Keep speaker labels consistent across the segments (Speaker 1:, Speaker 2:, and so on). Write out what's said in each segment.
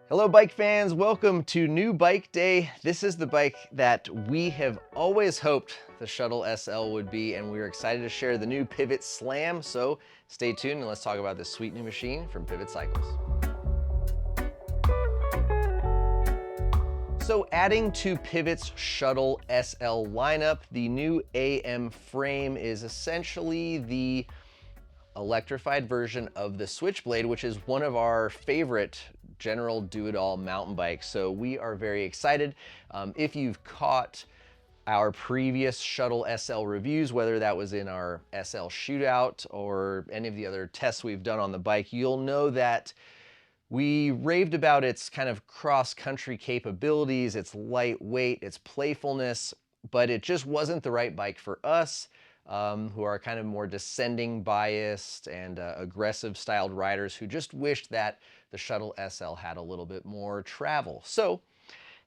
Speaker 1: Hello bike fans, welcome to New Bike Day. This is the bike that we have always hoped the Shuttle SL would be, and we're excited to share the new Pivot Slam. So stay tuned and let's talk about this sweet new machine from Pivot Cycles. So adding to Pivot's Shuttle SL lineup, the new AM frame is essentially the electrified version of the Switchblade, which is one of our favorite general do-it-all mountain bikes. So we are very excited. If you've caught our previous Shuttle SL reviews, whether that was in our SL shootout or any of the other tests we've done on the bike, you'll know that we raved about its kind of cross-country capabilities, its lightweight, its playfulness, but it just wasn't the right bike for us, who are kind of more descending biased and aggressive styled riders who just wished that the Shuttle SL had a little bit more travel. So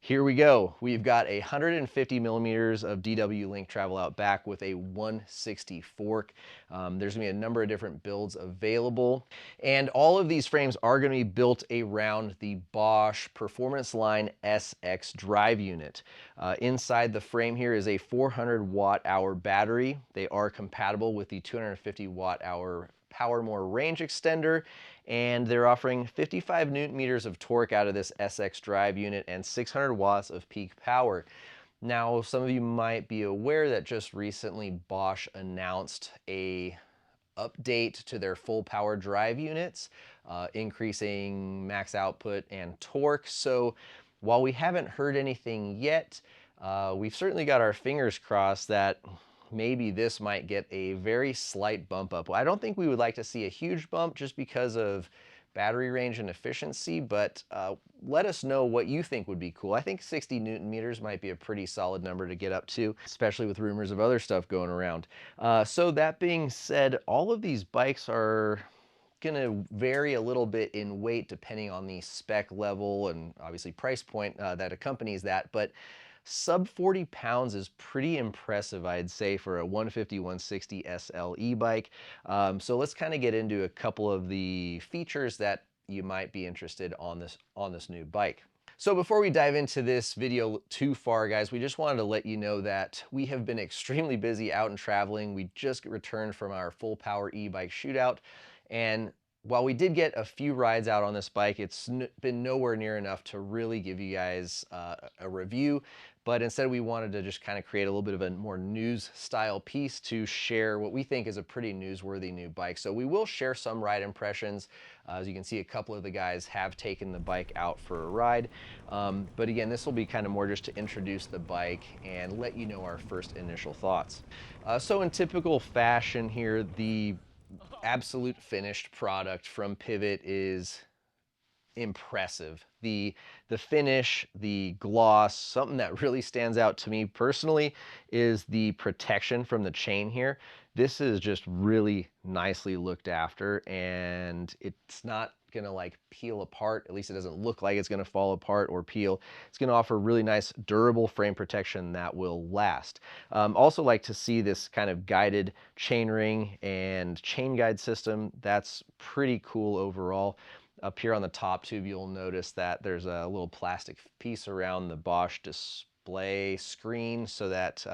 Speaker 1: here we go. We've got 150 millimeters of DW link travel out back with a 160 fork. There's gonna be a number of different builds available. And all of these frames are gonna be built around the Bosch Performance Line SX drive unit. Inside the frame here is a 400 watt hour battery. They are compatible with the 250 watt hour PowerMore range extender, and they're offering 55 newton meters of torque out of this SX drive unit and 600 watts of peak power. Now, some of you might be aware that just recently Bosch announced a update to their full power drive units, increasing max output and torque. So while we haven't heard anything yet, we've certainly got our fingers crossed that maybe this might get a very slight bump up. I don't think we would like to see a huge bump just because of battery range and efficiency, but let us know what you think would be cool. I think 60 newton meters might be a pretty solid number to get up to, especially with rumors of other stuff going around. So that being said, all of these bikes are gonna vary a little bit in weight depending on the spec level and obviously price point that accompanies that, but sub 40 pounds is pretty impressive, I'd say, for a 150, 160 SL e-bike. So let's kind of get into a couple of the features that you might be interested on this new bike. So before we dive into this video too far, guys, we just wanted to let you know that we have been extremely busy out and traveling. We just returned from our full power e-bike shootout, and while we did get a few rides out on this bike, it's been nowhere near enough to really give you guys a review. But instead, we wanted to just kind of create a little bit of a more news style piece to share what we think is a pretty newsworthy new bike. So we will share some ride impressions. As you can see, a couple of the guys have taken the bike out for a ride. But again, this will be kind of more just to introduce the bike and let you know our first initial thoughts. So in typical fashion here, the absolute finished product from Pivot is impressive. The finish, the gloss, something that really stands out to me personally is the protection from the chain here. This is just really nicely looked after, and it's not gonna like peel apart. At least it doesn't look like it's gonna fall apart or peel. It's gonna offer really nice durable frame protection that will last. Also like to see this kind of guided chain ring and chain guide system. That's pretty cool overall. Up here on the top tube, you'll notice that there's a little plastic piece around the Bosch display screen so that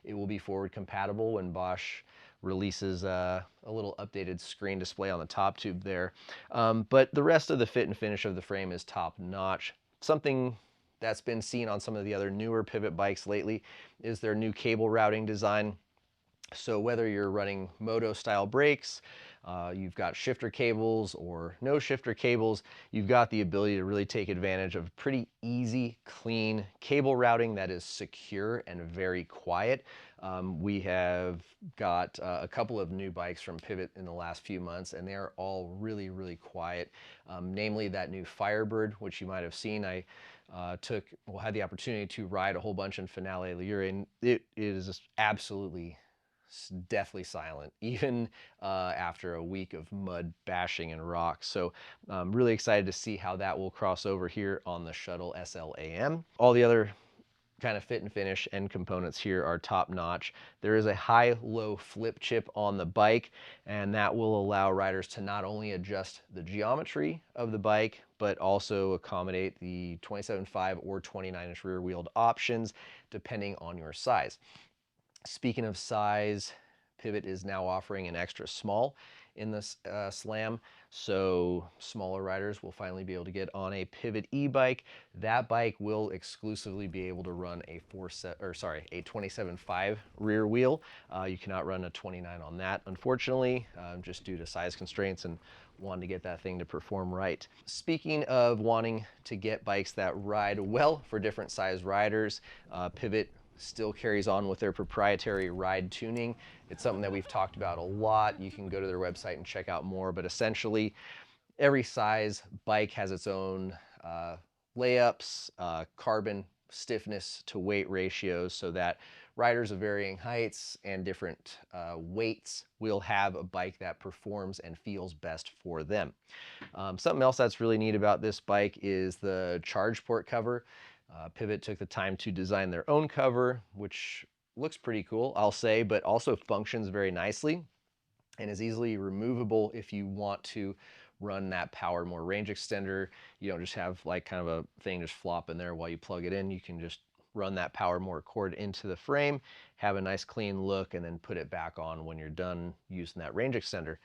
Speaker 1: it will be forward compatible when Bosch releases a little updated screen display on the top tube there. But the rest of the fit and finish of the frame is top notch. Something that's been seen on some of the other newer Pivot bikes lately is their new cable routing design. So whether you're running moto style brakes, you've got shifter cables or no shifter cables, you've got the ability to really take advantage of pretty easy, clean cable routing that is secure and very quiet. We have got a couple of new bikes from Pivot in the last few months, and they're all really, really quiet. Namely that new Firebird, which you might have seen. I had the opportunity to ride a whole bunch in Finale Ligure, and it is just absolutely deathly silent, even after a week of mud bashing and rocks. So I'm really excited to see how that will cross over here on the Shuttle SL AM. All the other kind of fit and finish and components here are top notch. There is a high-low flip chip on the bike, and that will allow riders to not only adjust the geometry of the bike, but also accommodate the 27.5 or 29-inch rear-wheeled options, depending on your size. Speaking of size, Pivot is now offering an extra small in this Slam, so smaller riders will finally be able to get on a Pivot e-bike. That bike will exclusively be able to run a 27.5 rear wheel. You cannot run a 29 on that, unfortunately, just due to size constraints and wanting to get that thing to perform right. Speaking of wanting to get bikes that ride well for different size riders, Pivot still carries on with their proprietary ride tuning. It's something that we've talked about a lot. You can go to their website and check out more, but essentially every size bike has its own layups, carbon stiffness to weight ratios, so that riders of varying heights and different weights will have a bike that performs and feels best for them. Something else that's really neat about this bike is the charge port cover. Pivot took the time to design their own cover, which looks pretty cool, I'll say, but also functions very nicely and is easily removable if you want to run that PowerMore range extender. You don't just have like kind of a thing just flop in there while you plug it in. You can just run that PowerMore cord into the frame, have a nice clean look, and then put it back on when you're done using that range extender.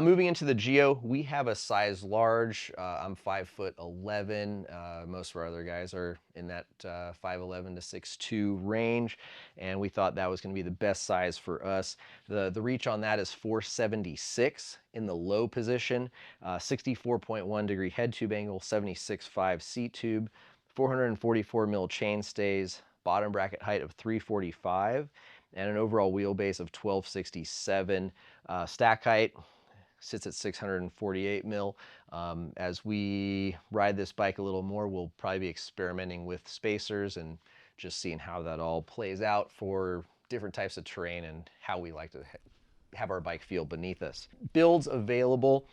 Speaker 1: Moving into the Geo, we have a size large. I'm 5'11". Most of our other guys are in that 5'11" to 6'2" range, and we thought that was going to be the best size for us. The reach on that is 476 in the low position, 64.1 degree head tube angle, 76.5 seat tube, 444 mil chain stays, bottom bracket height of 345, and an overall wheelbase of 1267. Stack height sits at 648 mil. As we ride this bike a little more, we'll probably be experimenting with spacers and just seeing how that all plays out for different types of terrain and how we like to have our bike feel beneath us. Builds available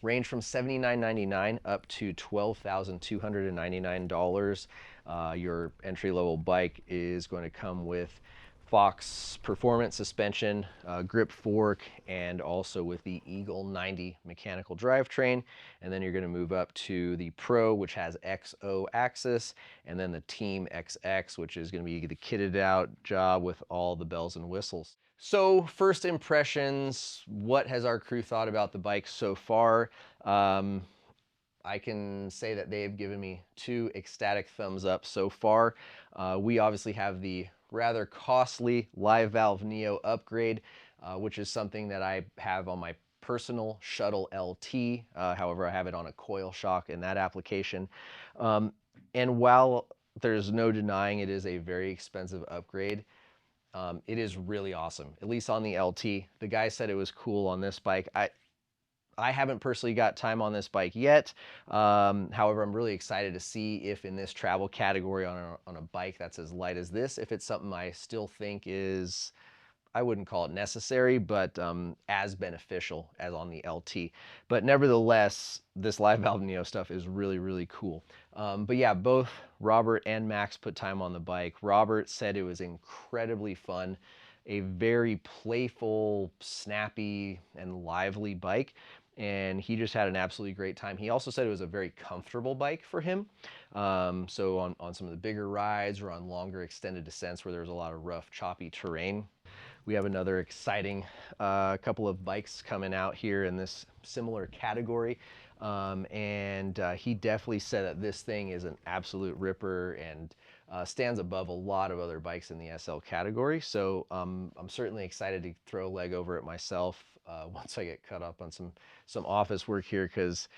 Speaker 1: range from $79.99 up to $12,299. Your entry-level bike is going to come with Fox Performance suspension, grip fork, and also with the Eagle 90 mechanical drivetrain. And then you're going to move up to the Pro, which has XO axis, and then the Team XX, which is going to be the kitted out job with all the bells and whistles. So first impressions, what has our crew thought about the bike so far? I can say that they've given me 2 ecstatic thumbs up so far. We obviously have the rather costly live valve Neo upgrade, which is something that I have on my personal Shuttle LT. However, I have it on a coil shock in that application. And while there's no denying it is a very expensive upgrade, it is really awesome, at least on the LT. The guy said it was cool on this bike. I haven't personally got time on this bike yet. However, I'm really excited to see if in this travel category on a bike that's as light as this, if it's something I still think is, I wouldn't call it necessary, but as beneficial as on the LT. But nevertheless, this live valve Neo stuff is really, really cool. But yeah, both Robert and Max put time on the bike. Robert said it was incredibly fun, a very playful, snappy, and lively bike. And he just had an absolutely great time. He also said it was a very comfortable bike for him. So on some of the bigger rides or on longer extended descents where there's a lot of rough, choppy terrain, we have another exciting couple of bikes coming out here in this similar category. He definitely said that this thing is an absolute ripper and stands above a lot of other bikes in the SL category. So I'm certainly excited to throw a leg over it myself once I get caught up on some office work here, because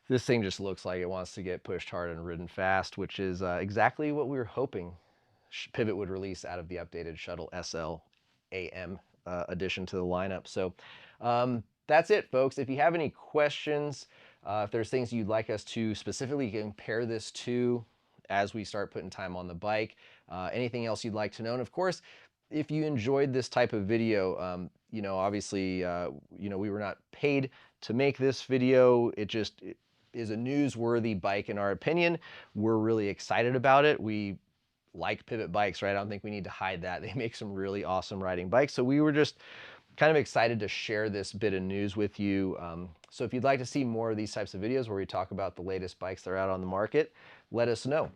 Speaker 1: this thing just looks like it wants to get pushed hard and ridden fast, which is exactly what we were hoping Pivot would release out of the updated Shuttle SL AM addition to the lineup. So that's it, folks. If you have any questions, if there's things you'd like us to specifically compare this to as we start putting time on the bike, anything else you'd like to know, and of course, if you enjoyed this type of video, you know, obviously, you know, we were not paid to make this video. It is a newsworthy bike in our opinion. We're really excited about it. We like Pivot bikes, right? I don't think we need to hide that. They make some really awesome riding bikes. So we were just kind of excited to share this bit of news with you. So if you'd like to see more of these types of videos where we talk about the latest bikes that are out on the market, let us know.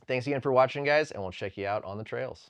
Speaker 1: Thanks again for watching, guys, and we'll check you out on the trails.